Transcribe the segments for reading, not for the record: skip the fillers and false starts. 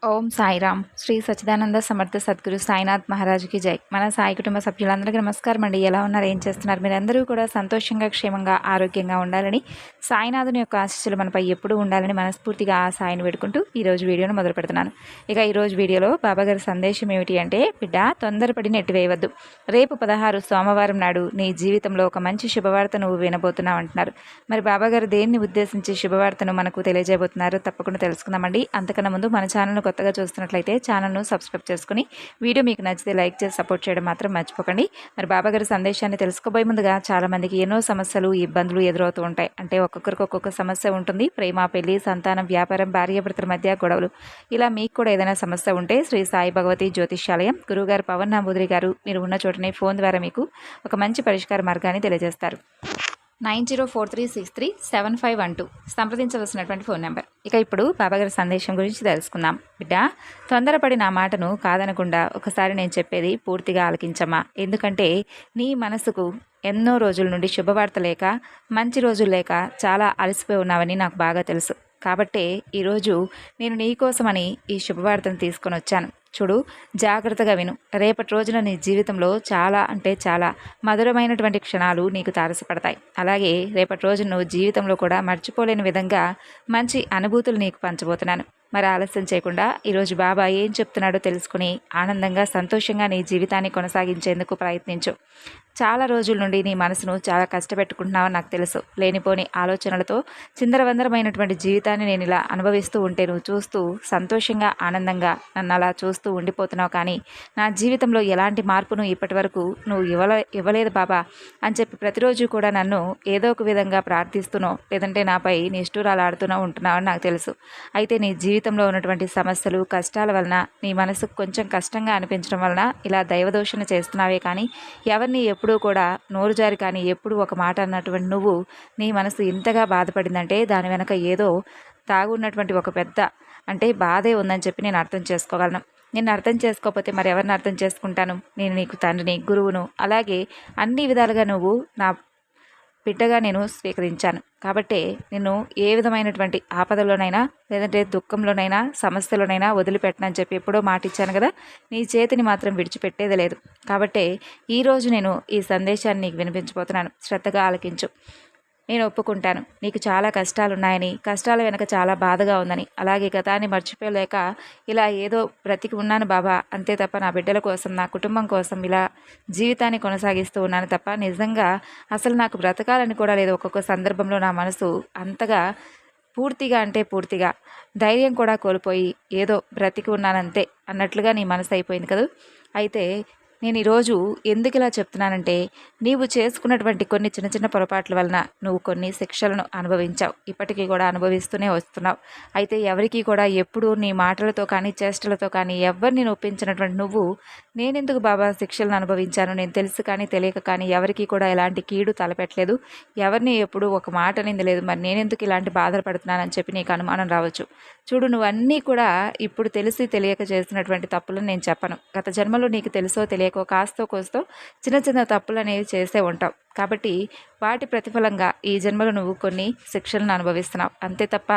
ఓం సాయిరామ్. శ్రీ సచ్చిదానంద సమర్థ సద్గురు సాయినాథ్ మహారాజుకి జై. మన సాయి కుటుంబ సభ్యులందరికీ నమస్కారం అండి. ఎలా ఉన్నారు, ఏం చేస్తున్నారు? మీరందరూ కూడా సంతోషంగా, క్షేమంగా, ఆరోగ్యంగా ఉండాలని, సాయినాథుని యొక్క ఆశీస్సులు మనపై ఎప్పుడూ ఉండాలని మనస్ఫూర్తిగా ఆ సాయిని వేడుకుంటూ ఈరోజు వీడియోను మొదలు పెడుతున్నాను. ఇక ఈరోజు వీడియోలో బాబాగారి సందేశం ఏమిటి అంటే, బిడ్డ తొందరపడి నెట్టివేయవద్దు. రేపు 16 సోమవారం నాడు నీ జీవితంలో ఒక మంచి శుభవార్త నువ్వు వినబోతున్నావు అంటున్నారు. మరి బాబాగారు దేన్ని ఉద్దేశించి శుభవార్తను మనకు తెలియజేయబోతున్నారు తప్పకుండా తెలుసుకుందామండి. అంతకన్నా ముందు మన ఛానల్ను కొత్తగా చూస్తున్నట్లయితే ఛానల్ను సబ్స్క్రైబ్ చేసుకుని వీడియో మీకు నచ్చితే లైక్ చేసి సపోర్ట్ చేయడం మాత్రం మర్చిపోకండి. మరి బాబాగారి సందేశాన్ని తెలుసుకోబోయే ముందుగా చాలామందికి ఎన్నో సమస్యలు, ఇబ్బందులు ఎదురవుతూ ఉంటాయి. అంటే ఒక్కొక్కరికి ఒక్కొక్క సమస్య ఉంటుంది. ప్రేమ, పెళ్లి, సంతానం, వ్యాపారం, భార్యాభర్తల మధ్య గొడవలు, ఇలా మీకు కూడా ఏదైనా సమస్య ఉంటే శ్రీ సాయి భగవతి జ్యోతిష్యాలయం గురువుగారు పవన్ నాంబూదిరి గారు మీరు ఉన్న చోటనే ఫోన్ ద్వారా మీకు ఒక మంచి పరిష్కార మార్గాన్ని తెలియజేస్తారు. 9043637512 సంప్రదించవలసినటువంటి ఫోన్ నెంబర్. ఇక ఇప్పుడు బాబాగారి సందేశం గురించి తెలుసుకుందాం. బిడ్డ, తొందరపడి నా మాటను కాదనకుండా ఒకసారి నేను చెప్పేది పూర్తిగా ఆలకించమ్మా. ఎందుకంటే నీ మనసుకు ఎన్నో రోజుల నుండి శుభవార్త లేక, మంచి రోజులు లేక చాలా అలసిపోయి ఉన్నావని నాకు బాగా తెలుసు. కాబట్టే ఈరోజు నేను నీకోసమని ఈ శుభవార్తను తీసుకొని వచ్చాను. చూడు, జాగ్రత్తగా విను. రేపటి రోజున నీ జీవితంలో చాలా అంటే చాలా మధురమైనటువంటి క్షణాలు నీకు తారసపడతాయి. అలాగే రేపటి రోజు నువ్వు జీవితంలో కూడా మర్చిపోలేని విధంగా మంచి అనుభూతులు నీకు పంచబోతున్నాను. మరి ఆలస్యం చేయకుండా ఈరోజు బాబా ఏం చెప్తున్నాడో తెలుసుకుని ఆనందంగా, సంతోషంగా నీ జీవితాన్ని కొనసాగించేందుకు ప్రయత్నించు. చాలా రోజుల నుండి నీ మనసును చాలా కష్టపెట్టుకుంటున్నావని నాకు తెలుసు. లేనిపోని ఆలోచనలతో చిందరవందరమైనటువంటి జీవితాన్ని నేను ఇలా అనుభవిస్తూ ఉంటే నువ్వు చూస్తూ సంతోషంగా, ఆనందంగా నన్ను అలా చూస్తూ ఉండిపోతున్నావు. కానీ నా జీవితంలో ఎలాంటి మార్పును ఇప్పటి వరకు నువ్వు ఇవ్వలేదు బాబా అని చెప్పి ప్రతిరోజు కూడా నన్ను ఏదో ఒక విధంగా ప్రార్థిస్తూనో లేదంటే నాపై నిష్ఠూరాలు ఆడుతూనో ఉంటున్నావు అని నాకు తెలుసు. అయితే నీ జీవితంలో ఉన్నటువంటి సమస్యలు, కష్టాల వలన నీ మనసుకు కొంచెం కష్టంగా అనిపించడం వలన ఇలా దైవదోషణ చేస్తున్నావే. కానీ ఎవరిని ఎప్పుడూ కూడా నోరు జారి కానీ ఎప్పుడు ఒక మాట అన్నటువంటి నువ్వు నీ మనసు ఇంతగా బాధపడిందంటే దాని వెనక ఏదో తాగున్నటువంటి ఒక పెద్ద అంటే బాధే ఉందని చెప్పి నేను అర్థం చేసుకోగలను. నేను అర్థం చేసుకోకపోతే మరి ఎవరిని అర్థం చేసుకుంటాను? నేను నీకు తండ్రిని, గురువును, అలాగే అన్ని విధాలుగా నువ్వు నా బిడ్డగా నేను స్వీకరించాను. కాబట్టే నిన్ను ఏ విధమైనటువంటి ఆపదలోనైనా లేదంటే దుఃఖంలోనైనా సమస్యలోనైనా వదిలిపెట్టనని చెప్పి ఎప్పుడో మాట ఇచ్చాను కదా. నీ చేతిని మాత్రం విడిచిపెట్టేది లేదు. కాబట్టే ఈరోజు నేను ఈ సందేశాన్ని నీకు వినిపించబోతున్నాను. శ్రద్ధగా ఆలకించు. నేను ఒప్పుకుంటాను నీకు చాలా కష్టాలున్నాయని, కష్టాల వెనక చాలా బాధగా ఉందని, అలాగే గతాన్ని మర్చిపోలేక ఇలా ఏదో బ్రతికి ఉన్నాను బాబా అంతే తప్ప నా బిడ్డల కోసం, నా కుటుంబం కోసం ఇలా జీవితాన్ని కొనసాగిస్తూ ఉన్నాను తప్ప నిజంగా అసలు నాకు బ్రతకాలని కూడా లేదు. ఒక్కొక్క సందర్భంలో నా మనసు అంతగా పూర్తిగా అంటే పూర్తిగా ధైర్యం కూడా కోల్పోయి ఏదో బ్రతికి ఉన్నానంతే అన్నట్లుగా నీ మనసు అయిపోయింది కదా. అయితే నేను ఈరోజు ఎందుకు ఇలా చెప్తున్నానంటే, నీవు చేసుకున్నటువంటి కొన్ని చిన్న చిన్న పొరపాట్ల వలన నువ్వు కొన్ని శిక్షలను అనుభవించావు, ఇప్పటికీ కూడా అనుభవిస్తూనే వస్తున్నావు. అయితే ఎవరికీ కూడా ఎప్పుడూ నీ మాటలతో కానీ చేష్టలతో కానీ ఎవరిని ఒప్పించినటువంటి నువ్వు నేనెందుకు బాబా శిక్షలను అనుభవించాను, నేను తెలుసు కానీ తెలియక కానీ ఎవరికీ కూడా ఎలాంటి కీడు తలపెట్టలేదు, ఎవరిని ఎప్పుడూ ఒక మాట నిందలేదు, మరి నేనెందుకు ఇలాంటి బాధలు పడుతున్నానని చెప్పి నీకు అనుమానం రావచ్చు. చూడు, నువ్వన్నీ కూడా ఇప్పుడు తెలిసి తెలియక చేసినటువంటి తప్పులను నేను చెప్పను. గత జన్మలో నీకు తెలుసో తెలియకో కాస్తో కోస్తో చిన్న చిన్న తప్పులు అనేవి చేసే ఉంటావు. కాబట్టి వాటి ప్రతిఫలంగా ఈ జన్మలో నువ్వు కొన్ని శిక్షలను అనుభవిస్తున్నావు అంతే తప్ప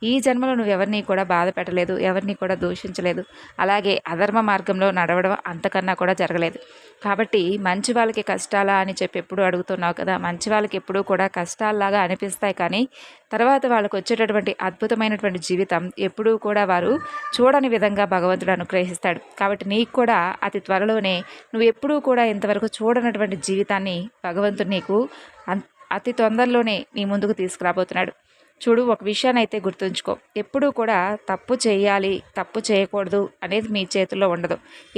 ఈ జన్మలో నువ్వు ఎవరిని కూడా బాధ పెట్టలేదు, ఎవరిని కూడా దూషించలేదు, అలాగే అధర్మ మార్గంలో నడవడం అంతకన్నా కూడా జరగలేదు. కాబట్టి మంచి వాళ్ళకి కష్టాలా అని చెప్పి ఎప్పుడు అడుగుతున్నావు కదా. మంచి వాళ్ళకి ఎప్పుడూ కూడా కష్టాల్లాగా అనిపిస్తాయి, కానీ తర్వాత వాళ్ళకు వచ్చేటటువంటి అద్భుతమైనటువంటి జీవితం ఎప్పుడూ కూడా వారు చూడని విధంగా భగవంతుడు అనుగ్రహిస్తాడు. కాబట్టి నీకు కూడా అతి త్వరలోనే నువ్వు ఎప్పుడూ కూడా ఇంతవరకు చూడనటువంటి జీవితాన్ని భగవంతుడు నీకు అతి తొందరలోనే నీ ముందుకు తీసుకురాబోతున్నాడు. చూడు, ఒక విషయాన్ని అయితే గుర్తుంచుకో, ఎప్పుడూ కూడా తప్పు చేయాలి, తప్పు చేయకూడదు అనేది మీ చేతుల్లో ఉండదు.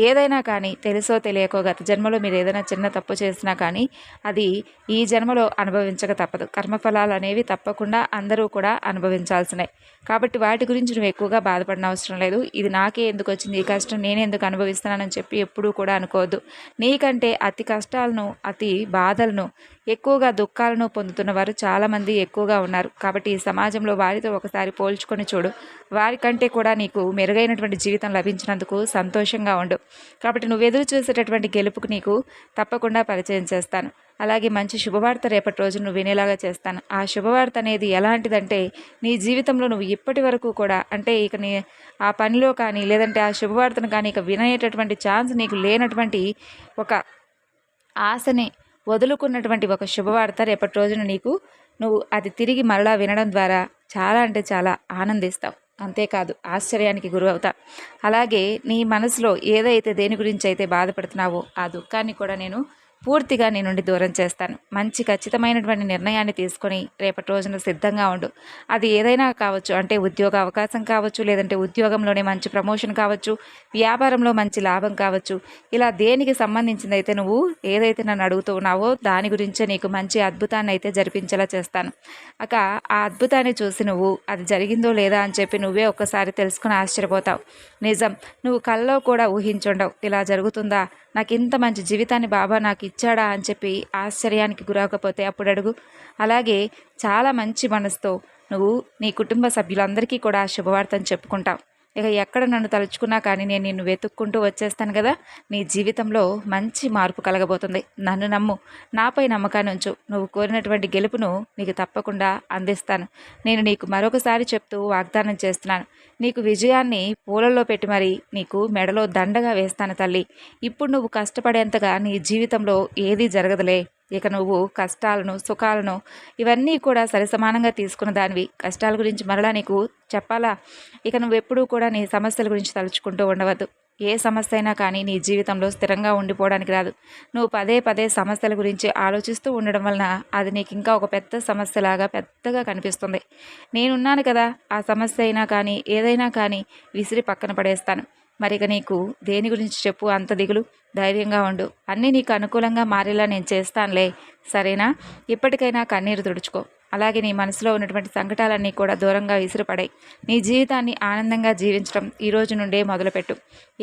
ఏదైనా కానీ తెలుసో తెలియకో గత జన్మలో మీరు ఏదైనా చిన్న తప్పు చేసినా కానీ అది ఈ జన్మలో అనుభవించక తప్పదు. కర్మఫలాలు అనేవి తప్పకుండా అందరూ కూడా అనుభవించాల్సినవి. కాబట్టి వాటి గురించి నువ్వు ఎక్కువగా బాధపడిన అవసరం లేదు. ఇది నాకే ఎందుకు వచ్చింది, ఈ కష్టం నేను ఎందుకు అనుభవిస్తున్నానని చెప్పి ఎప్పుడూ కూడా అనుకోవద్దు. నీకంటే అతి కష్టాలను, అతి బాధలను ఎక్కువగా దుఃఖాలను పొందుతున్న వారు చాలామంది ఎక్కువగా ఉన్నారు. కాబట్టి ఈ సమాజంలో వారితో ఒకసారి పోల్చుకొని చూడు. వారికంటే కూడా నీకు మెరుగైనటువంటి జీవితం లభించినందుకు సంతోషంగా ఉండు. కాబట్టి నువ్వు ఎదురు చూసేటటువంటి గెలుపుకు నీకు తప్పకుండా పరిచయం చేస్తాను. అలాగే మంచి శుభవార్త రేపటి రోజు నువ్వు వినేలాగా చేస్తాను. ఆ శుభవార్త అనేది ఎలాంటిదంటే, నీ జీవితంలో నువ్వు ఇప్పటి వరకు కూడా అంటే ఇక నీ ఆ పనిలో కానీ లేదంటే ఆ శుభవార్తను కానీ ఇక వినేటటువంటి ఛాన్స్ నీకు లేనటువంటి ఒక ఆశని వదులుకున్నటువంటి ఒక శుభవార్త రేపటి రోజున నువ్వు అది తిరిగి మరలా వినడం ద్వారా చాలా అంటే చాలా ఆనందిస్తావు. అంతేకాదు ఆశ్చర్యానికి గురవుతా. అలాగే నీ మనసులో ఏదైతే దేని గురించి అయితే బాధపడుతున్నావో ఆ దుఃఖాన్ని కూడా నేను పూర్తిగా నీ నుండి దూరం చేస్తాను. మంచి ఖచ్చితమైనటువంటి నిర్ణయాన్ని తీసుకొని రేపటి రోజున సిద్ధంగా ఉండు. అది ఏదైనా కావచ్చు, అంటే ఉద్యోగ అవకాశం కావచ్చు, లేదంటే ఉద్యోగంలోనే మంచి ప్రమోషన్ కావచ్చు, వ్యాపారంలో మంచి లాభం కావచ్చు. ఇలా దేనికి సంబంధించింది అయితే నువ్వు ఏదైతే నన్ను అడుగుతూ ఉన్నావో దాని గురించే నీకు మంచి అద్భుతాన్ని అయితే జరిపించేలా చేస్తాను. ఆ అద్భుతాన్ని చూసి నువ్వు అది జరిగిందో లేదా అని చెప్పి నువ్వే ఒక్కసారి తెలుసుకుని ఆశ్చర్యపోతావు. నిజం, నువ్వు కల్లో కూడా ఊహించుండవు ఇలా జరుగుతుందా, నాకు ఇంత మంచి జీవితాన్ని బాబా నాకు ఇచ్చాడా అని చెప్పి ఆశ్చర్యానికి గురవకపోతే అప్పుడు అడుగు. అలాగే చాలా మంచి మనసుతో నువ్వు నీ కుటుంబ సభ్యులందరికీ కూడా శుభవార్తను చెప్పుకుంటావు. ఇక ఎక్కడ నన్ను తలుచుకున్నా కానీ నేను నిన్ను వెతుక్కుంటూ వచ్చేస్తాను కదా. నీ జీవితంలో మంచి మార్పు కలగబోతుంది. నన్ను నమ్ము, నాపై నమ్మకాన్ని ఉంచు. నువ్వు కోరినటువంటి గెలుపును నీకు తప్పకుండా అందిస్తాను. నేను నీకు మరొకసారి చెప్తూ వాగ్దానం చేస్తున్నాను. నీకు విజయాన్ని పూలల్లో పెట్టి మరీ నీకు మెడలో దండగా వేస్తాను తల్లి. ఇప్పుడు నువ్వు కష్టపడేంతగా నీ జీవితంలో ఏదీ జరగదులే. ఇక నువ్వు కష్టాలను సుఖాలను ఇవన్నీ కూడా సరిసమానంగా తీసుకున్న దానివి. కష్టాల గురించి మరలా నీకు చెప్పాలా? ఇక నువ్వెప్పుడూ కూడా నీ సమస్యల గురించి తలుచుకుంటూ ఉండవద్దు. ఏ సమస్య అయినా కానీ నీ జీవితంలో స్థిరంగా ఉండిపోవడానికి రాదు. నువ్వు పదే పదే సమస్యల గురించి ఆలోచిస్తూ ఉండడం వలన అది నీకు ఇంకా ఒక పెద్ద సమస్యలాగా పెద్దగా కనిపిస్తుంది. నేనున్నాను కదా, ఆ సమస్య అయినా కానీ ఏదైనా కానీ విసిరి పక్కన పడేస్తాను. మరిక నీకు దేని గురించి చెప్పు అంత దిగులు? ధైర్యంగా ఉండు. అన్నీ నీకు అనుకూలంగా మారేలా నేను చేస్తానులే, సరేనా? ఇప్పటికైనా కన్నీరు తుడుచుకో. అలాగే నీ మనసులో ఉన్నటువంటి సంకటాలన్నీ కూడా దూరంగా విసిరిపడాయి. నీ జీవితాన్ని ఆనందంగా జీవించడం ఈ రోజు నుండే మొదలుపెట్టు.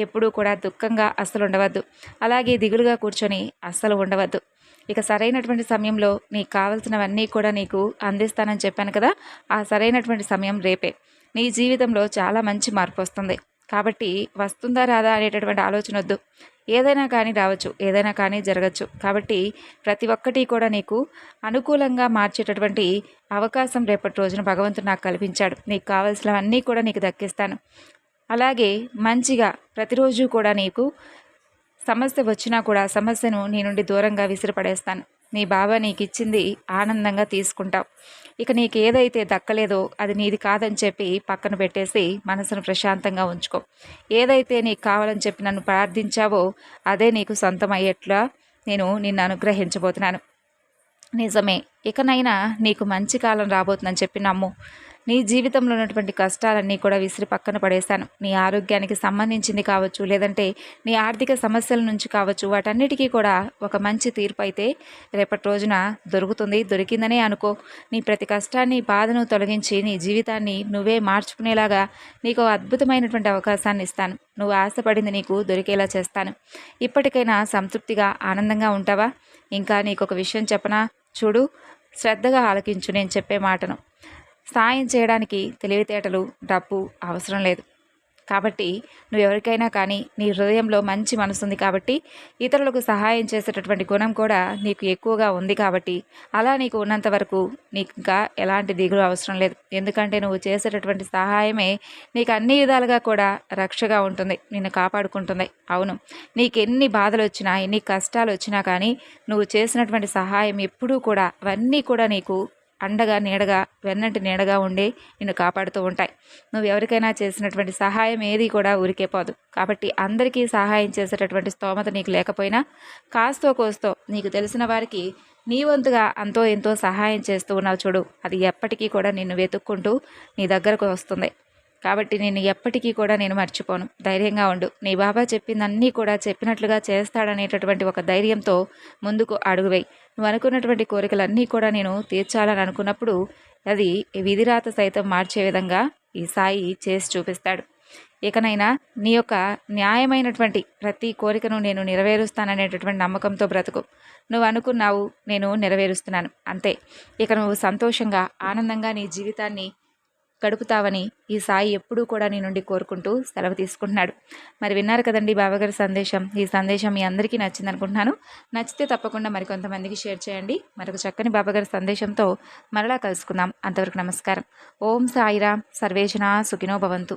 ఎప్పుడూ కూడా దుఃఖంగా అస్సలు ఉండవద్దు. అలాగే దిగులుగా కూర్చొని అస్సలు ఉండవద్దు. ఇక సరైనటువంటి సమయంలో నీకు కావలసినవన్నీ కూడా నీకు అందిస్తానని చెప్పాను కదా. ఆ సరైనటువంటి సమయం రేపే. నీ జీవితంలో చాలా మంచి మార్పు వస్తుంది. కాబట్టి వస్తుందా రాదా అనేటటువంటి ఆలోచన వద్దు. ఏదైనా కానీ రావచ్చు, ఏదైనా కానీ జరగచ్చు. కాబట్టి ప్రతి ఒక్కటి కూడా నీకు అనుకూలంగా మార్చేటటువంటి అవకాశం రేపటి రోజున భగవంతుడు నాకు కల్పించాడు. నీకు కావాల్సినవన్నీ కూడా నీకు దక్కిస్తాను. అలాగే మంచిగా ప్రతిరోజు కూడా నీకు సమస్య వచ్చినా కూడా సమస్యను నీ నుండి దూరంగా విసిరిపడేస్తాను. నీ బాబా నీకు ఇచ్చింది ఆనందంగా తీసుకుంటావు. ఇక నీకు ఏదైతే దక్కలేదో అది నీది కాదని చెప్పి పక్కన పెట్టేసి మనసును ప్రశాంతంగా ఉంచుకో. ఏదైతే నీకు కావాలని చెప్పి నన్ను ప్రార్థించావో అదే నీకు సొంతం అయ్యేట్లా నేను నిన్ను అనుగ్రహించబోతున్నాను. నిజమే, ఇకనైనా నీకు మంచి కాలం రాబోతుందని చెప్పి నమ్ము. నీ జీవితంలో ఉన్నటువంటి కష్టాలన్నీ కూడా విసిరి పక్కన పడేశాను. నీ ఆరోగ్యానికి సంబంధించింది కావచ్చు, లేదంటే నీ ఆర్థిక సమస్యల నుంచి కావచ్చు, వాటన్నిటికీ కూడా ఒక మంచి తీర్పు అయితే రేపటి రోజున దొరుకుతుంది. దొరికిందనే అనుకో. నీ ప్రతి కష్టాన్ని బాధను తొలగించి నీ జీవితాన్ని నువ్వే మార్చుకునేలాగా నీకు అద్భుతమైనటువంటి అవకాశాన్ని ఇస్తాను. నువ్వు ఆశపడింది నీకు దొరికేలా చేస్తాను. ఇప్పటికైనా సంతృప్తిగా ఆనందంగా ఉంటావా? ఇంకా నీకు ఒక విషయం చెప్పనా? చూడు, శ్రద్ధగా ఆలకించు నేను చెప్పే మాటను. సాయం చేయడానికి తెలివితేటలు, డబ్బు అవసరం లేదు. కాబట్టి నువ్వెవరికైనా కానీ నీ హృదయంలో మంచి మనసుంది కాబట్టి, ఇతరులకు సహాయం చేసేటటువంటి గుణం కూడా నీకు ఎక్కువగా ఉంది కాబట్టి, అలా నీకు ఉన్నంత వరకు నీకు ఇంకా ఎలాంటి దిగులు అవసరం లేదు. ఎందుకంటే నువ్వు చేసేటటువంటి సహాయమే నీకు అన్ని విధాలుగా కూడా రక్షగా ఉంటుంది, నిన్ను కాపాడుకుంటుంది. అవును, నీకు ఎన్ని బాధలు వచ్చినా, ఎన్ని కష్టాలు వచ్చినా కానీ నువ్వు చేసినటువంటి సహాయం ఎప్పుడూ కూడా అవన్నీ కూడా నీకు అండగా నీడగా వెన్నంటి నీడగా ఉండి నిన్ను కాపాడుతూ ఉంటాయి. నువ్వు ఎవరికైనా చేసినటువంటి సహాయం ఏది కూడా ఊరికే పోదు. కాబట్టి అందరికీ సహాయం చేసేటటువంటి స్తోమత నీకు లేకపోయినా కాస్తో కోస్తో నీకు తెలిసిన వారికి నీ వంతుగా అంతో ఎంతో సహాయం చేస్తూ ఉన్నావు చూడు, అది ఎప్పటికీ కూడా నిన్ను వెతుక్కుంటూ నీ దగ్గరకు వస్తుంది. కాబట్టి నేను ఎప్పటికీ కూడా నేను మర్చిపోను. ధైర్యంగా ఉండు. నీ బాబా చెప్పిందన్నీ కూడా చెప్పినట్లుగా చేస్తాడనేటటువంటి ఒక ధైర్యంతో ముందుకు అడుగువేయి. నువ్వు అనుకున్నటువంటి కోరికలన్నీ కూడా నేను తీర్చాలని అనుకున్నప్పుడు అది విధిరాత సైతం మార్చే విధంగా ఈ సాయి చేసి చూపిస్తాడు. ఇకనైనా నీ యొక్క న్యాయమైనటువంటి ప్రతి కోరికను నేను నెరవేరుస్తాననేటటువంటి నమ్మకంతో బ్రతుకు. నువ్వు అనుకున్నావు, నేను నెరవేరుస్తున్నాను, అంతే. ఇక నువ్వు సంతోషంగా ఆనందంగా నీ జీవితాన్ని గడుపుతావని ఈ సాయి ఎప్పుడూ కూడా నీ నుండి కోరుకుంటూ సెలవు తీసుకుంటున్నాడు. మరి విన్నారు కదండి బాబాగారి సందేశం. ఈ సందేశం మీ అందరికీ నచ్చింది అనుకుంటున్నాను. నచ్చితే తప్పకుండా మరికొంతమందికి షేర్ చేయండి. మరొక చక్కని బాబాగారి సందేశంతో మరలా కలుసుకుందాం. అంతవరకు నమస్కారం. ఓం సాయిరాం. సర్వేజన సుఖినో భవంతు.